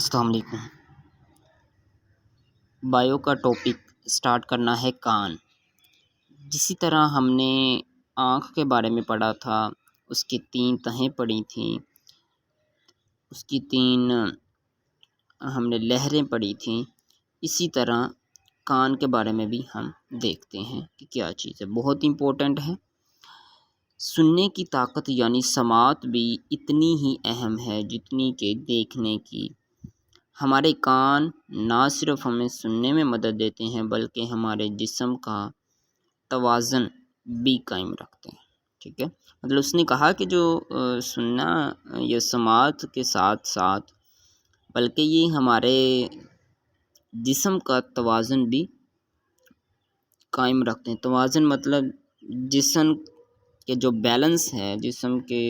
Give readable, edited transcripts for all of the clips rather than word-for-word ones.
السلام علیکم۔ بایو کا ٹاپک سٹارٹ کرنا ہے کان۔ جسی طرح ہم نے آنکھ کے بارے میں پڑھا تھا، اس کی 3 تہیں پڑھی تھیں، اس کی 3 ہم نے لہریں پڑھی تھیں، اسی طرح کان کے بارے میں بھی ہم دیکھتے ہیں کہ کیا چیز ہے، بہت امپورٹنٹ ہے۔ سننے کی طاقت یعنی سماعت بھی اتنی ہی اہم ہے جتنی کہ دیکھنے کی۔ ہمارے کان نہ صرف ہمیں سننے میں مدد دیتے ہیں بلکہ ہمارے جسم کا توازن بھی قائم رکھتے ہیں، ٹھیک ہے۔ مطلب اس نے کہا کہ جو سننا یا سماعت کے ساتھ ساتھ بلکہ یہ ہمارے جسم کا توازن بھی قائم رکھتے ہیں۔ توازن مطلب جسم کے جو بیلنس ہے، جسم کے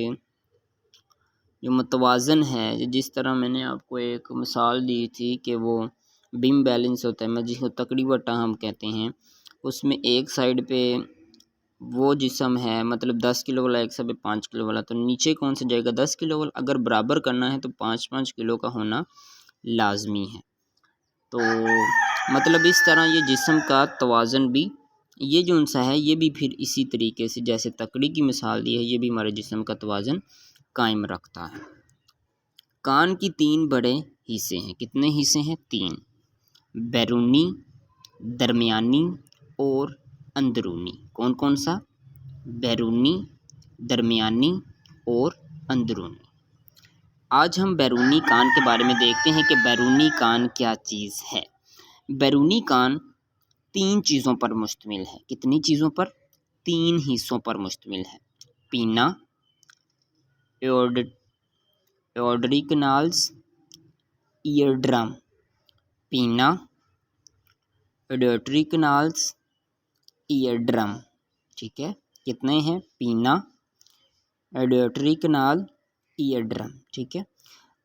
جو متوازن ہے، جس طرح میں نے آپ کو ایک مثال دی تھی کہ وہ بیم بیلنس ہوتا ہے، جس کو تکڑی وٹا ہم کہتے ہیں، اس میں ایک سائیڈ پہ وہ جسم ہے، مطلب 10 کلو والا ایک سائیڈ پہ 5 کلو والا، تو نیچے کون سے جائے گا؟ 10 کلو والا۔ اگر برابر کرنا ہے تو 5 کلو کا ہونا لازمی ہے۔ تو مطلب اس طرح یہ جسم کا توازن بھی یہ جو انسا ہے یہ بھی پھر اسی طریقے سے جیسے تکڑی کی مثال دی ہے، یہ بھی ہمارے جسم کا توازن قائم رکھتا ہے۔ کان کی 3 بڑے حصے ہیں۔ کتنے حصے ہیں؟ 3، بیرونی، درمیانی اور اندرونی۔ کون کون سا؟ بیرونی، درمیانی اور اندرونی۔ آج ہم بیرونی کان کے بارے میں دیکھتے ہیں کہ بیرونی کان کیا چیز ہے۔ بیرونی کان 3 چیزوں پر مشتمل ہے۔ کتنی چیزوں پر؟ 3 حصوں پر مشتمل ہے۔ پینا، ایوڈری کنالز، ایئر ڈرم۔ پینا، ایوڈری کنالز، ایئر ڈرم، ٹھیک ہے۔ کتنے ہیں؟ پینا، ایوڈری کنال، ایئر ڈرم، ٹھیک ہے۔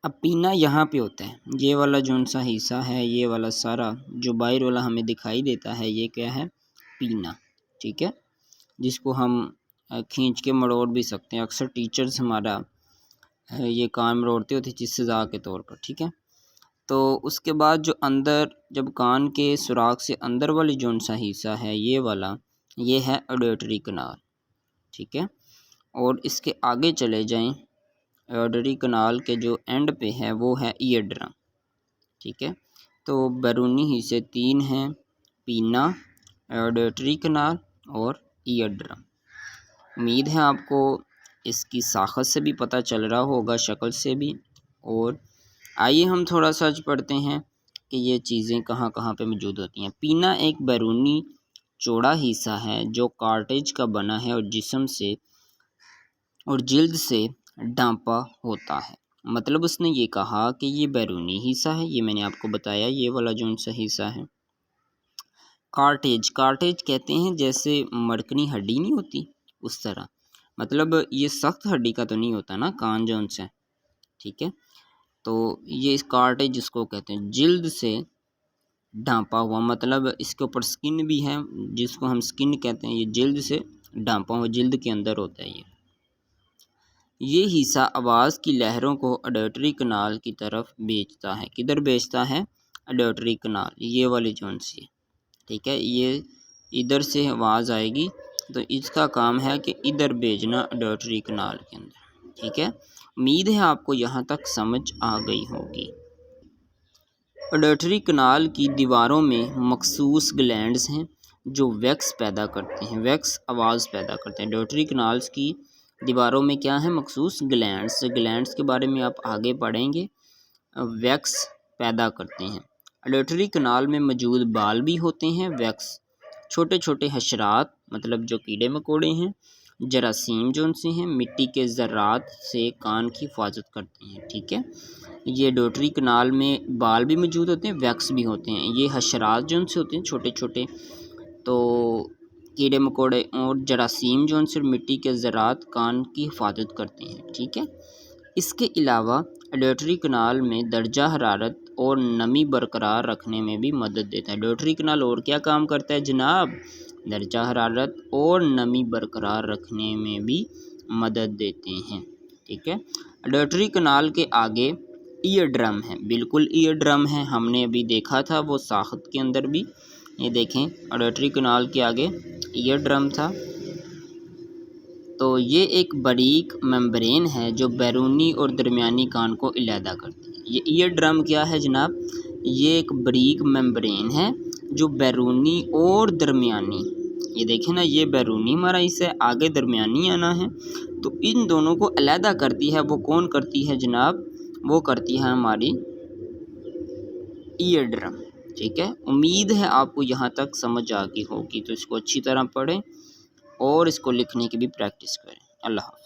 اب پینا یہاں پہ ہوتا ہے، یہ والا جو سا حصہ ہے، یہ والا سارا جو باہر والا ہمیں دکھائی دیتا ہے، یہ کیا ہے؟ پینا، ٹھیک ہے، جس کو ہم کھینچ کے مڑوڑ بھی سکتے ہیں۔ اکثر ٹیچرز ہمارا یہ کان مروڑتے ہوتے جس سزا کے طور پر، ٹھیک ہے۔ تو اس کے بعد جو اندر، جب کان کے سوراخ سے اندر والی جو سا حصہ ہے، یہ والا، یہ ہے ایوڈری کنال، ٹھیک ہے۔ اور اس کے آگے چلے جائیں، ایوڈری کنال کے جو اینڈ پہ ہے وہ ہے ایئر ڈرم، ٹھیک ہے۔ تو بیرونی حصے 3 ہیں، پینا، ایوڈری کنال اور ایئر ڈرم۔ امید ہے آپ کو اس کی ساخت سے بھی پتہ چل رہا ہوگا، شکل سے بھی۔ اور آئیے ہم تھوڑا سا پڑھتے ہیں کہ یہ چیزیں کہاں کہاں پہ موجود ہوتی ہیں۔ پینا ایک بیرونی چوڑا حصہ ہے جو کارٹیج کا بنا ہے اور جسم سے اور جلد سے ڈھانپا ہوتا ہے۔ مطلب اس نے یہ کہا کہ یہ بیرونی حصہ ہے، یہ میں نے آپ کو بتایا، یہ والا جو سا حصہ ہے۔ کارٹیج کہتے ہیں جیسے مڑکنی ہڈی نہیں ہوتی اس طرح، مطلب یہ سخت ہڈی کا تو نہیں ہوتا نا کان جو سے، ٹھیک ہے۔ تو یہ کارٹیج جس کو کہتے ہیں، جلد سے ڈھانپا ہوا، مطلب اس کے اوپر سکن بھی ہے جس کو ہم سکن کہتے ہیں، یہ جلد سے ڈھانپا ہوا، جلد کے اندر ہوتا ہے یہ حصہ آواز کی لہروں کو ایوڈری کنال کی طرف بھیجتا ہے۔ کدھر بھیجتا ہے؟ ایوڈری کنال، یہ والی جو سی، ٹھیک ہے۔ یہ ادھر سے آواز آئے گی تو اس کا کام ہے کہ ادھر بھیجنا ایوڈری کنال کے اندر، ٹھیک ہے۔ امید ہے آپ کو یہاں تک سمجھ آ گئی ہوگی۔ ایوڈری کنال کی دیواروں میں مخصوص گلینڈز ہیں جو ویکس پیدا کرتے ہیں، ویکس آواز پیدا کرتے ہیں۔ ایوڈری کنالز کی دیواروں میں کیا ہے؟ مخصوص گلینڈز کے بارے میں آپ آگے پڑھیں گے، ویکس پیدا کرتے ہیں۔ ایوڈری کنال میں موجود بال بھی ہوتے ہیں ویکس، چھوٹے چھوٹے حشرات مطلب جو کیڑے مکوڑے ہیں، جراثیم جو سے ہیں، مٹی کے ذرات سے کان کی حفاظت کرتے ہیں، ٹھیک ہے۔ یہ ایوڈری کنال میں بال بھی موجود ہوتے ہیں، ویکس بھی ہوتے ہیں۔ یہ حشرات جو سے ہوتے ہیں چھوٹے چھوٹے، تو کیڑے مکوڑے اور جراثیم جو سے مٹی کے ذرات کان کی حفاظت کرتے ہیں، ٹھیک ہے۔ اس کے علاوہ ایوڈری کنال میں درجہ حرارت اور نمی برقرار رکھنے میں بھی مدد دیتا ہے۔ ایوڈری کنال اور کیا کام کرتا ہے جناب؟ درجہ حرارت اور نمی برقرار رکھنے میں بھی مدد دیتے ہیں، ٹھیک ہے۔ ایوڈری کنال کے آگے ایئر ڈرم ہے، بالکل ایئر ڈرم ہے، ہم نے ابھی دیکھا تھا وہ ساخت کے اندر بھی، یہ دیکھیں آڈیٹری کنال کے آگے ایئر ڈرم تھا۔ تو یہ ایک باریک ممبرین ہے جو بیرونی اور درمیانی کان کو علیحدہ کرتی ہے۔ یہ ایئر ڈرم کیا ہے جناب؟ یہ ایک باریک ممبرین ہے جو بیرونی اور درمیانی، یہ دیکھیں نا، یہ بیرونی ہمارا اس ہے، آگے درمیانی آنا ہے، تو ان دونوں کو علیحدہ کرتی ہے۔ وہ کون کرتی ہے جناب؟ وہ کرتی ہے ہماری ایئر ڈرم، ٹھیک ہے۔ امید ہے آپ کو یہاں تک سمجھ آ گئی ہوگی، تو اس کو اچھی طرح پڑھیں اور اس کو لکھنے کی بھی پریکٹس کریں۔ اللہ حافظ۔